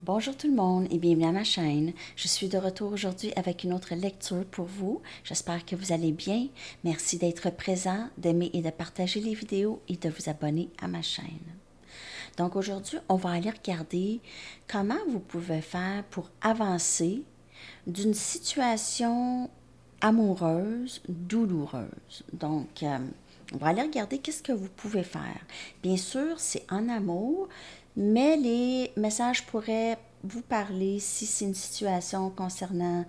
Bonjour tout le monde et bienvenue à ma chaîne. Je suis de retour aujourd'hui avec une autre lecture pour vous. J'espère que vous allez bien. Merci d'être présent, d'aimer et de partager les vidéos et de vous abonner à ma chaîne. Donc aujourd'hui, on va aller regarder comment vous pouvez faire pour avancer d'une situation amoureuse, douloureuse. Donc, on va aller regarder qu'est-ce que vous pouvez faire. Bien sûr, c'est en amour, mais les messages pourraient vous parler si c'est une situation concernant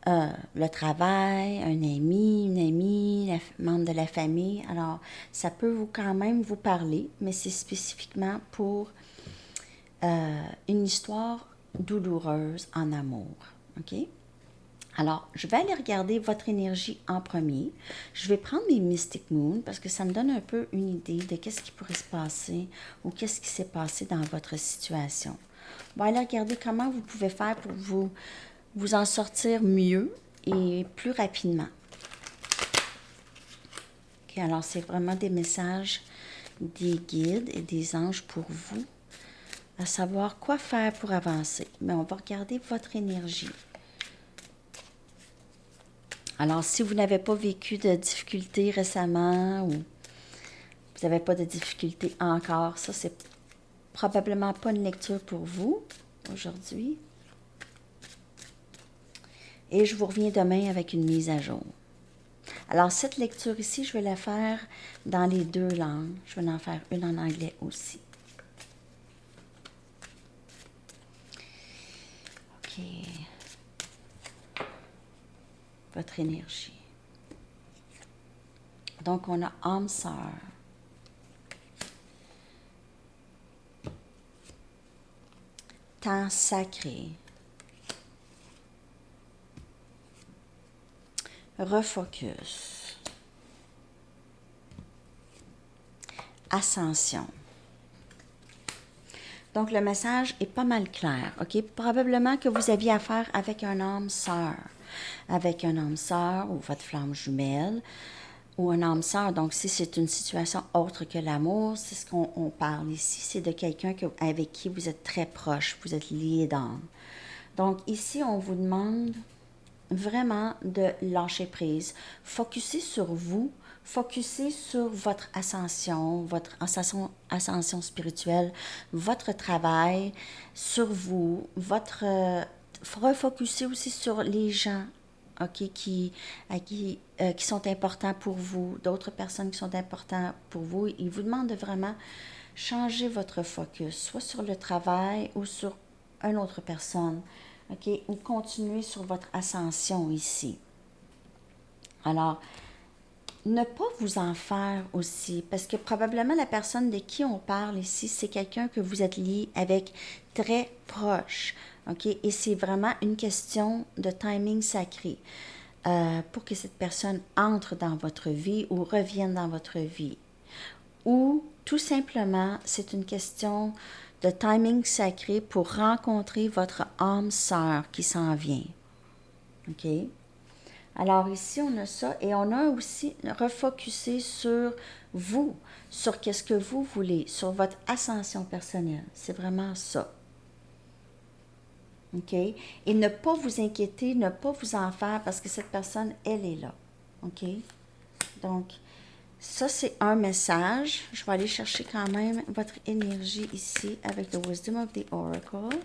le travail, un ami, une amie, membre de la famille. Alors, ça peut quand même vous parler, mais c'est spécifiquement pour une histoire douloureuse en amour. OK? Alors, je vais aller regarder votre énergie en premier. Je vais prendre mes Mystic Moon parce que ça me donne un peu une idée de qu'est-ce qui pourrait se passer ou qu'est-ce qui s'est passé dans votre situation. On va aller regarder comment vous pouvez faire pour vous en sortir mieux et plus rapidement. OK, alors, c'est vraiment des messages des guides et des anges pour vous, à savoir quoi faire pour avancer. Mais on va regarder votre énergie. Alors, si vous n'avez pas vécu de difficultés récemment ou vous n'avez pas de difficultés encore, ça, c'est probablement pas une lecture pour vous aujourd'hui. Et je vous reviens demain avec une mise à jour. Alors, cette lecture ici, je vais la faire dans les deux langues. Je vais en faire une en anglais aussi. OK. Votre énergie. Donc, on a âme sœur. Temps sacré. Refocus. Ascension. Donc, le message est pas mal clair, OK? Probablement que vous aviez affaire avec un âme sœur. Avec un âme sœur ou votre flamme jumelle ou un âme sœur. Donc, si c'est une situation autre que l'amour, c'est ce qu'on parle ici. C'est de quelqu'un avec qui vous êtes très proche, vous êtes lié d'âme. Donc, ici, on vous demande vraiment de lâcher prise. Focussez sur vous. Focussez sur votre ascension ascension spirituelle, votre travail, sur vous, refocussez aussi sur les gens, OK, qui sont importants pour vous, d'autres personnes qui sont importantes pour vous. Ils vous demandent de vraiment changer votre focus, soit sur le travail ou sur une autre personne, OK, ou continuer sur votre ascension ici. Alors, ne pas vous en faire aussi, parce que probablement la personne de qui on parle ici, c'est quelqu'un que vous êtes lié avec très proche, OK? Et c'est vraiment une question de timing sacré pour que cette personne entre dans votre vie ou revienne dans votre vie. Ou tout simplement, c'est une question de timing sacré pour rencontrer votre âme sœur qui s'en vient. OK? Alors ici, on a ça et on a aussi refocusé sur vous, sur qu'est-ce que vous voulez, sur votre ascension personnelle. C'est vraiment ça. OK? Et ne pas vous inquiéter, ne pas vous en faire parce que cette personne, elle est là. OK? Donc, ça, c'est un message. Je vais aller chercher quand même votre énergie ici avec The Wisdom of the Oracle.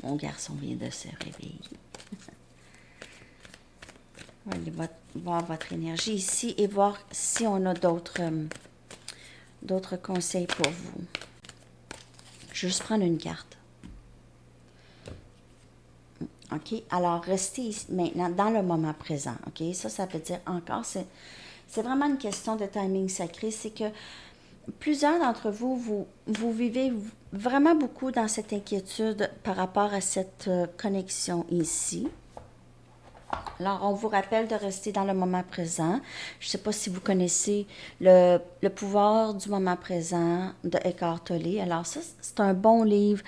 Mon garçon vient de se réveiller. On va aller voir votre énergie ici et voir si on a d'autres conseils pour vous. Je vais juste prendre une carte. OK? Alors, restez ici, maintenant dans le moment présent. OK? Ça veut dire encore, c'est vraiment une question de timing sacré. C'est que plusieurs d'entre vous, vous vivez vraiment beaucoup dans cette inquiétude par rapport à cette connexion ici. Alors, on vous rappelle de rester dans le moment présent. Je ne sais pas si vous connaissez le pouvoir du moment présent de Eckhart Tolle. Alors, ça, c'est un bon livre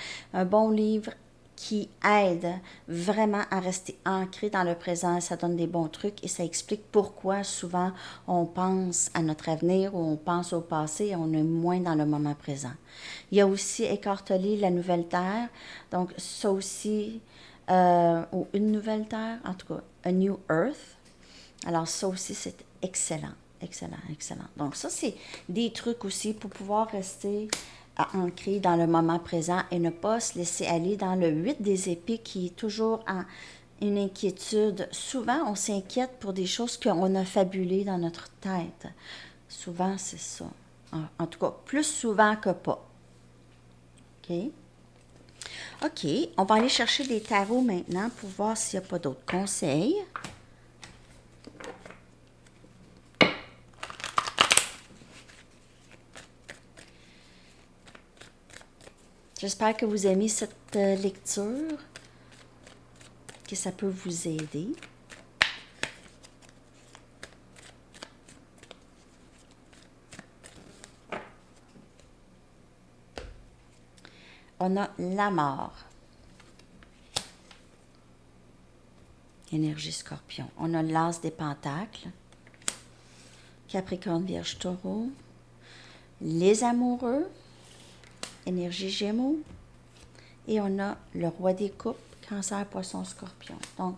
qui aide vraiment à rester ancré dans le présent. Ça donne des bons trucs et ça explique pourquoi souvent on pense à notre avenir ou on pense au passé et on est moins dans le moment présent. Il y a aussi Eckhart Tolle, La Nouvelle Terre. Donc ça aussi, ou Une Nouvelle Terre, en tout cas, A New Earth. Alors ça aussi, c'est excellent, excellent, excellent. Donc ça, c'est des trucs aussi pour pouvoir rester ancré dans le moment présent et ne pas se laisser aller dans le 8 des épées qui est toujours en une inquiétude. Souvent, on s'inquiète pour des choses qu'on a fabulées dans notre tête. Souvent, c'est ça. En tout cas, plus souvent que pas. OK? OK, on va aller chercher des tarots maintenant pour voir s'il n'y a pas d'autres conseils. J'espère que vous aimez cette lecture, que ça peut vous aider. On a la mort. Énergie Scorpion. On a l'As des Pentacles. Capricorne, Vierge, Taureau. Les amoureux. Énergie Gémeaux. Et on a le Roi des Coupes, Cancer, Poisson, Scorpion. Donc,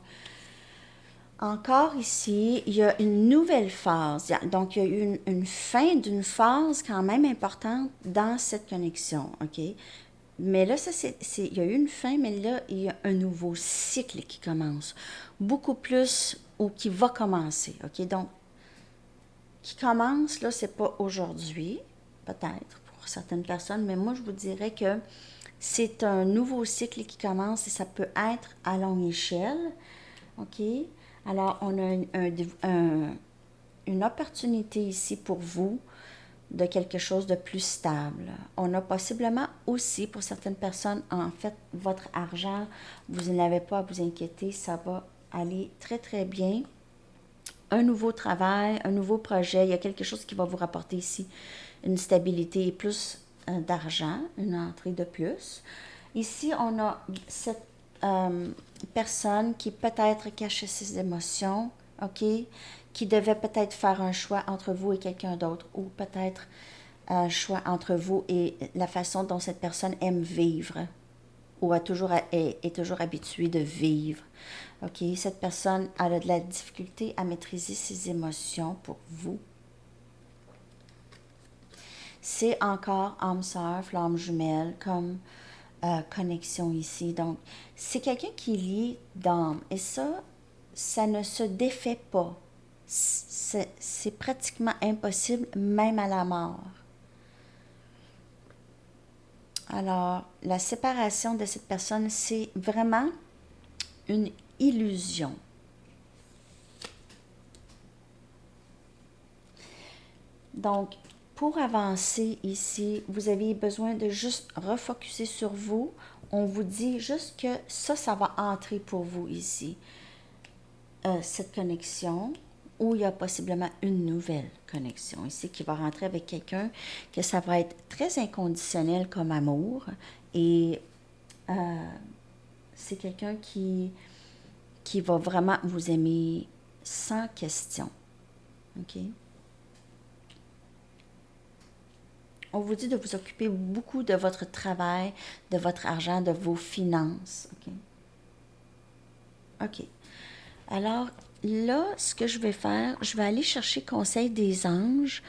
encore ici, il y a une nouvelle phase. Donc, il y a eu une fin d'une phase quand même importante dans cette connexion, OK? Mais là, il y a eu une fin, mais là, il y a un nouveau cycle qui commence. Beaucoup plus, ou qui va commencer, OK? Donc, qui commence, là, c'est pas aujourd'hui, peut-être, pour certaines personnes, mais moi, je vous dirais que c'est un nouveau cycle qui commence et ça peut être à longue échelle, OK? Alors, on a une opportunité ici pour vous de quelque chose de plus stable. On a possiblement aussi, pour certaines personnes, en fait, votre argent, vous n'avez pas à vous inquiéter, ça va aller très, très bien. Un nouveau travail, un nouveau projet, il y a quelque chose qui va vous rapporter ici une stabilité et plus d'argent, une entrée de plus. Ici, on a cette personne qui peut-être cachait ses émotions, OK? Qui devait peut-être faire un choix entre vous et quelqu'un d'autre, ou peut-être un choix entre vous et la façon dont cette personne aime vivre, ou est toujours habituée de vivre. OK? Cette personne a de la difficulté à maîtriser ses émotions pour vous. C'est encore âme sœur, flamme jumelle, comme connexion ici. Donc, c'est quelqu'un qui est lié d'âme. Et ça ne se défait pas. C'est pratiquement impossible, même à la mort. Alors, la séparation de cette personne, c'est vraiment une illusion. Donc, pour avancer ici, vous avez besoin de juste refocuser sur vous. On vous dit juste que ça va entrer pour vous ici. Cette connexion, ou il y a possiblement une nouvelle connexion ici qui va rentrer avec quelqu'un, que ça va être très inconditionnel comme amour. Et c'est quelqu'un qui va vraiment vous aimer sans question. OK? On vous dit de vous occuper beaucoup de votre travail, de votre argent, de vos finances. OK? OK. Alors, là, ce que je vais faire, je vais aller chercher conseil des anges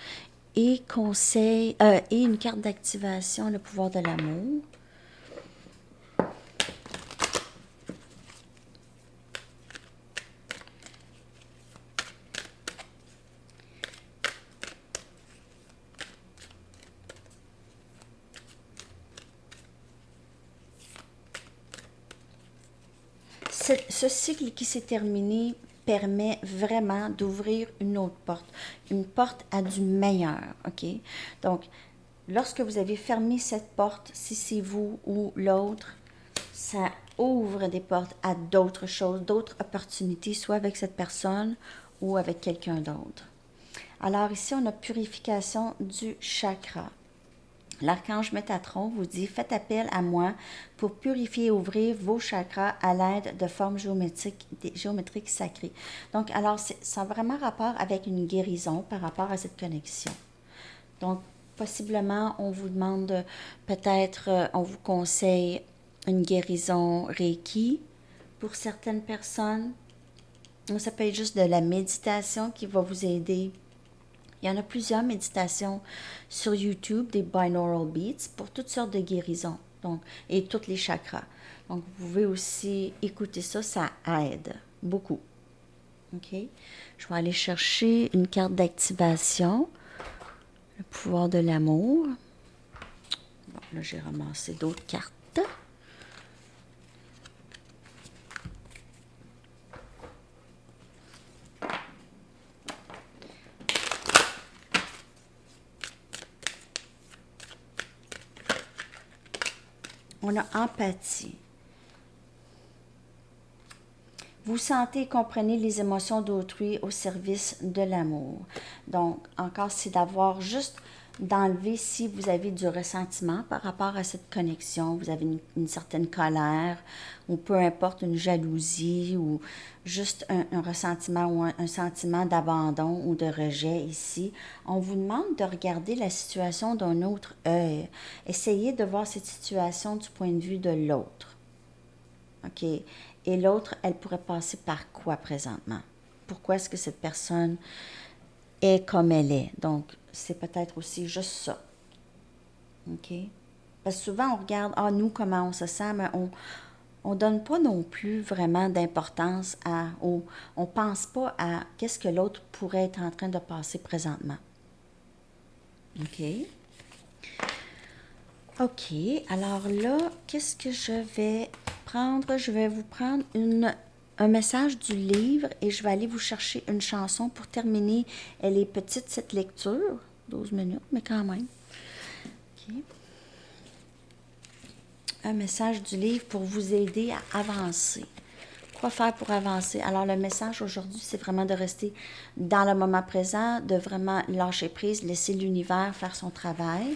et et une carte d'activation, le pouvoir de l'amour. Ce cycle qui s'est terminé permet vraiment d'ouvrir une autre porte, une porte à du meilleur, OK? Donc, lorsque vous avez fermé cette porte, si c'est vous ou l'autre, ça ouvre des portes à d'autres choses, d'autres opportunités, soit avec cette personne ou avec quelqu'un d'autre. Alors ici, on a purification du chakra. L'archange Métatron vous dit « Faites appel à moi pour purifier et ouvrir vos chakras à l'aide de formes géométriques sacrées. » Donc, alors, ça a vraiment rapport avec une guérison par rapport à cette connexion. Donc, possiblement, on vous demande peut-être, on vous conseille une guérison Reiki pour certaines personnes. Ça peut être juste de la méditation qui va vous aider. Il y en a plusieurs méditations sur YouTube, des binaural beats, pour toutes sortes de guérisons, donc, et tous les chakras. Donc, vous pouvez aussi écouter ça, ça aide beaucoup. OK? Je vais aller chercher une carte d'activation, le pouvoir de l'amour. Bon, là, j'ai ramassé d'autres cartes. On a empathie. Vous sentez et comprenez les émotions d'autrui au service de l'amour. Donc, encore, c'est d'avoir juste d'enlever si vous avez du ressentiment par rapport à cette connexion, vous avez une certaine colère, ou peu importe, une jalousie, ou juste un ressentiment ou un sentiment d'abandon ou de rejet ici. On vous demande de regarder la situation d'un autre œil. Essayez de voir cette situation du point de vue de l'autre. OK? Et l'autre, elle pourrait passer par quoi présentement? Pourquoi est-ce que cette personne est comme elle est? Donc, c'est peut-être aussi juste ça. OK? Parce que souvent, on regarde, nous, comment on se sent, mais on ne donne pas non plus vraiment d'importance on ne pense pas à qu'est-ce que l'autre pourrait être en train de passer présentement. OK? OK, alors là, qu'est-ce que je vais prendre? Je vais vous prendre un message du livre et je vais aller vous chercher une chanson pour terminer. Elle est petite, cette lecture, 12 minutes, mais quand même. OK. Un message du livre pour vous aider à avancer. Quoi faire pour avancer? Alors, le message aujourd'hui, c'est vraiment de rester dans le moment présent, de vraiment lâcher prise, laisser l'univers faire son travail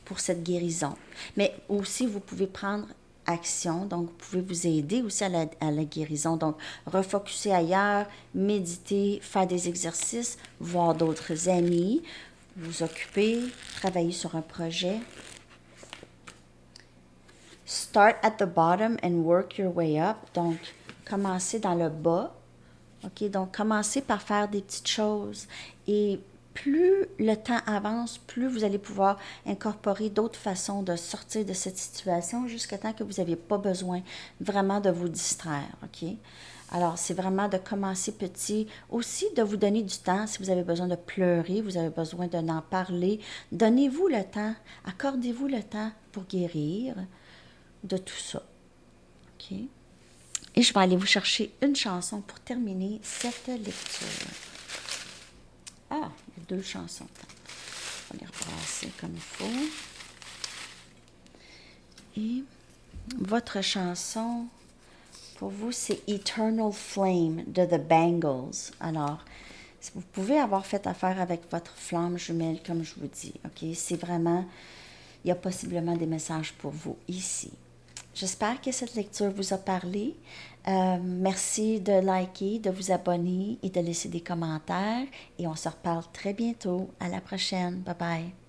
pour cette guérison. Mais aussi, vous pouvez prendre action, donc vous pouvez vous aider aussi à la guérison. Donc, refocuser ailleurs, méditer, faire des exercices, voir d'autres amis, vous occuper, travailler sur un projet. Start at the bottom and work your way up. Donc, commencez dans le bas. OK? Donc, commencez par faire des petites choses et plus le temps avance, plus vous allez pouvoir incorporer d'autres façons de sortir de cette situation jusqu'à temps que vous n'ayez pas besoin vraiment de vous distraire, OK? Alors, c'est vraiment de commencer petit. Aussi, de vous donner du temps. Si vous avez besoin de pleurer, vous avez besoin d'en parler, donnez-vous le temps, accordez-vous le temps pour guérir de tout ça, OK? Et je vais aller vous chercher une chanson pour terminer cette lecture. Ah, il y a 2 chansons. On va les rebrasser comme il faut. Et votre chanson, pour vous, c'est Eternal Flame de The Bangles. Alors, vous pouvez avoir fait affaire avec votre flamme jumelle, comme je vous dis. OK? C'est vraiment, il y a possiblement des messages pour vous ici. J'espère que cette lecture vous a parlé. Merci de liker, de vous abonner et de laisser des commentaires. Et on se reparle très bientôt. À la prochaine. Bye bye.